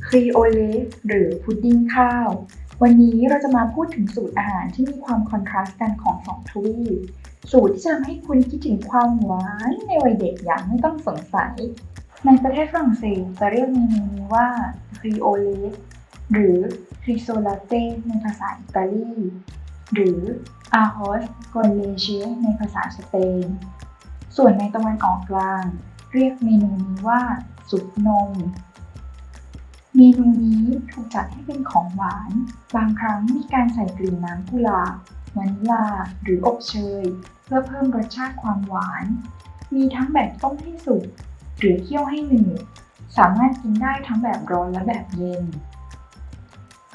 ครีโอเลหรือพุดดิ้งข้าววันนี้เราจะมาพูดถึงสูตรอาหารที่มีความคอนทราสต์กันของสองทวีปสูตรที่จะทำให้คุณคิดถึงความหวานในวัยเด็กอย่างไม่ต้องสงสัยในประเทศฝรั่งเศสจะเรียกเมนูนี้ว่าครีโอเลหรือคริโซลาเต้ในภาษาอิตาลีหรืออาโฮสกอนเลเชในภาษาสเปนส่วนในตะวันออกกลางเรียกเมนูนี้ว่าซุปนมเมนูนี้ถูกจัดให้เป็นของหวานบางครั้งมีการใส่กลิ่นน้ำกุหลาบวานิลลาหรืออบเชยเพื่อเพิ่มรสชาติความหวานมีทั้งแบบต้มให้สุกหรือเคี่ยวให้หนืดสามารถกินได้ทั้งแบบร้อนและแบบเย็น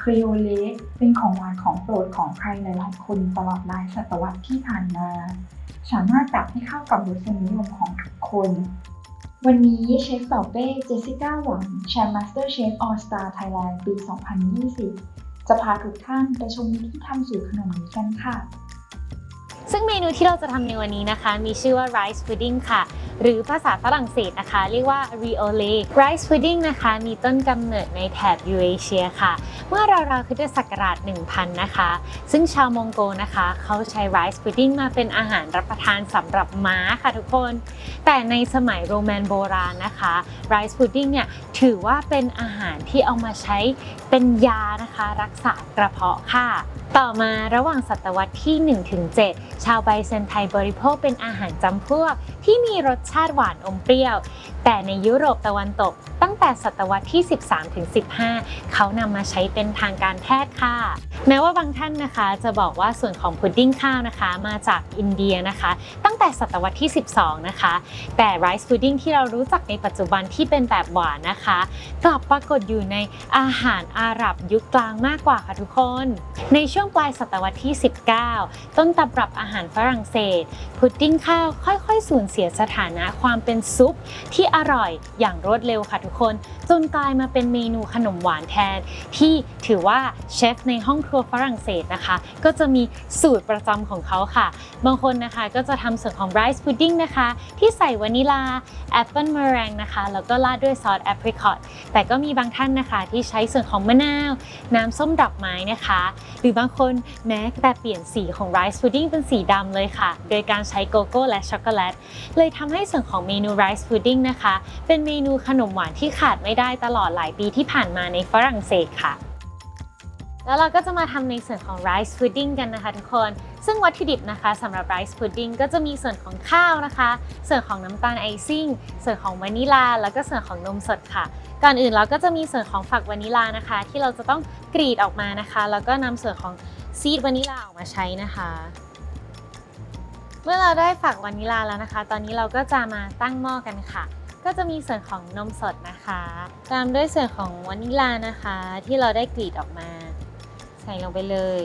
ครีโอเลเป็นของหวานของโปรดของใครหลายๆคนตลอดหลายศตวรรษที่ผ่านมาสามารถปรับให้เข้ากับรสนิยมของทุกคนวันนี้เชฟเป่าเป้เจสสิก้าหวังแชมป์ MasterChef All Star Thailand ปี 2020 จะพาทุกท่านไปชมวิธีทำสูตรขนมนี้กันค่ะซึ่งเมนูที่เราจะทำในวันนี้นะคะมีชื่อว่า rice pudding ค่ะหรือภาษาฝรั่งเศสนะคะเรียกว่า riole rice pudding นะคะมีต้นกำเนิดในแถบยูเรเชียค่ะเมื่อราวๆคริสตศักราช 1000 นะคะซึ่งชาวมองโกนะคะเขาใช้ rice pudding มาเป็นอาหารรับประทานสำหรับม้าค่ะทุกคนแต่ในสมัยโรมันโบราณนะคะ rice pudding เนี่ยถือว่าเป็นอาหารที่เอามาใช้เป็นยานะคะรักษากระเพาะค่ะต่อมาระหว่างศตวรรษที่ 1-7 ชาวไบแซนไทน์บริโภคเป็นอาหารจำพวกที่มีรสชาติหวานอมเปรี้ยวแต่ในยุโรปตะวันตกตั้งแต่ศตวรรษที่ 13-15 เขานำมาใช้เป็นทางการแพทย์ค่ะแม้ว่าบางท่านนะคะจะบอกว่าส่วนของพุดดิ้งข้าวนะคะมาจากอินเดียนะคะตั้งแต่ศตวรรษที่ 12 นะคะแต่ไรซ์พุดดิ้งที่เรารู้จักในปัจจุบันที่เป็นแบบหวานนะคะกลับปรากฏอยู่ในอาหารอาหรับยุคกลางมากกว่าค่ะทุกคนในช่วงปลายศตวรรษที่ 19 ต้นตำรับอาหารฝรั่งเศสพุดดิ้งข้าวค่อยๆสูญเสียสถานะความเป็นซุปที่อร่อยอย่างรวดเร็วค่ะทุกคนจนกลายมาเป็นเมนูขนมหวานแทนที่ถือว่าเชฟในห้องครัวฝรั่งเศสนะคะก็จะมีสูตรประจำของเขาค่ะบางคนนะคะก็จะทำส่วนของไรซ์พุดดิ้งนะคะที่ใส่วานิลาแอปเปิลเมอแรงนะคะแล้วก็ราดด้วยซอสแอปริคอตแต่ก็มีบางท่านนะคะที่ใช้ส่วนของมะนาวน้ำส้มดอกไม้นะคะหรือบางคนแม้แต่เปลี่ยนสีของไรซ์พุดดิ้งเป็นสีดำเลยค่ะโดยการใช้โกโก้และช็อกโกแลตเลยทำให้ส่วนของเมนูไรซ์พุดดิ้งนะคะเป็นเมนูขนมหวานที่ขาดไม่ได้ตลอดหลายปีที่ผ่านมาในฝรั่งเศสค่ะแล้วเราก็จะมาทำในส่วนของไรซ์พุดดิ้งกันนะคะทุกคนซึ่งวัตถุดิบนะคะสำหรับไรซ์พุดดิ้งก็จะมีส่วนของข้าวนะคะส่วนของน้ำตาลไอซิ่งส่วนของวานิลาแล้วก็ส่วนของนมสดค่ะก่อนอื่นเราก็จะมีส่วนของฝักวานิลานะคะที่เราจะต้องกรีดออกมานะคะแล้วก็นำส่วนของซีดวานิลาออกมาใช้นะคะเมื่อเราได้ฝักวานิลาแล้วนะคะตอนนี้เราก็จะมาตั้งหม้อกันค่ะก็จะมีส่วนของนมสดนะคะตามด้วยส่วนของวานิลานะคะที่เราได้กรีดออกมาใส่ลงไปเลย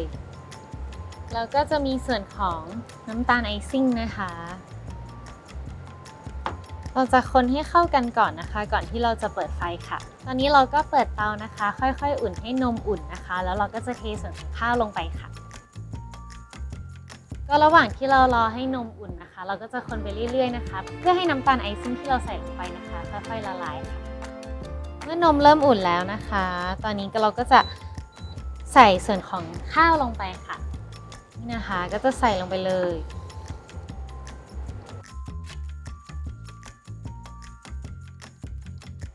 แล้วก็จะมีส่วนของน้ำตาลไอซิ่งนะคะเราจะคนให้เข้ากันก่อนนะคะก่อนที่เราจะเปิดไฟค่ะตอนนี้เราก็เปิดเตานะคะค่อยๆอุ่นให้นมอุ่นนะคะแล้วเราก็จะเทส่วนของข้าวลงไปค่ะก็ระหว่างที่เรารอให้นมอุ่นนะคะเราก็จะคนไปเรื่อยๆนะคะเพื่อให้น้ำตาลไอซิ่งที่เราใส่ลงไปนะคะค่อยๆละลายค่ะเมื่อนมเริ่มอุ่นแล้วนะคะตอนนี้เราก็จะใส่ส่วนของข้าวลงไปค่ะนี่นะคะก็จะใส่ลงไปเลย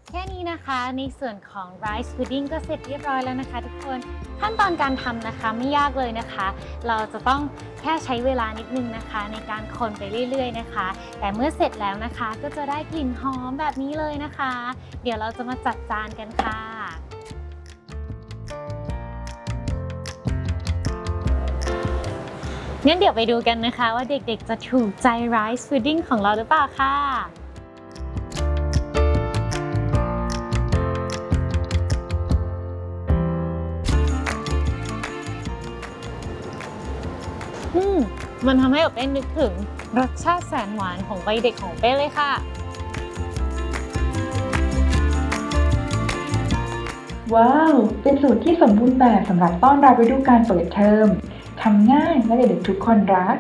แค่นี้นะคะในส่วนของ rice pudding ก็เสร็จเรียบร้อยแล้วนะคะทุกคนขั้นตอนการทำนะคะไม่ยากเลยนะคะเราจะต้องแค่ใช้เวลานิดนึงนะคะในการคนไปเรื่อยๆนะคะแต่เมื่อเสร็จแล้วนะคะก็จะได้กลิ่นหอมแบบนี้เลยนะคะเดี๋ยวเราจะมาจัดจานกันค่ะงั้นเดี๋ยวไปดูกันนะคะว่าเด็กๆจะถูกใจ rice pudding ของเราหรือเปล่าค่ะมันทำให้อบเป้นึกถึงรสชาติแสนหวานของวัยเด็กของเป้เลยค่ะว้าวเป็นสูตรที่สมบูรณ์แบบสำหรับต้อนรับฤดูกาลเปิดเทอมทำง่ายและเด็กๆทุกคนรัก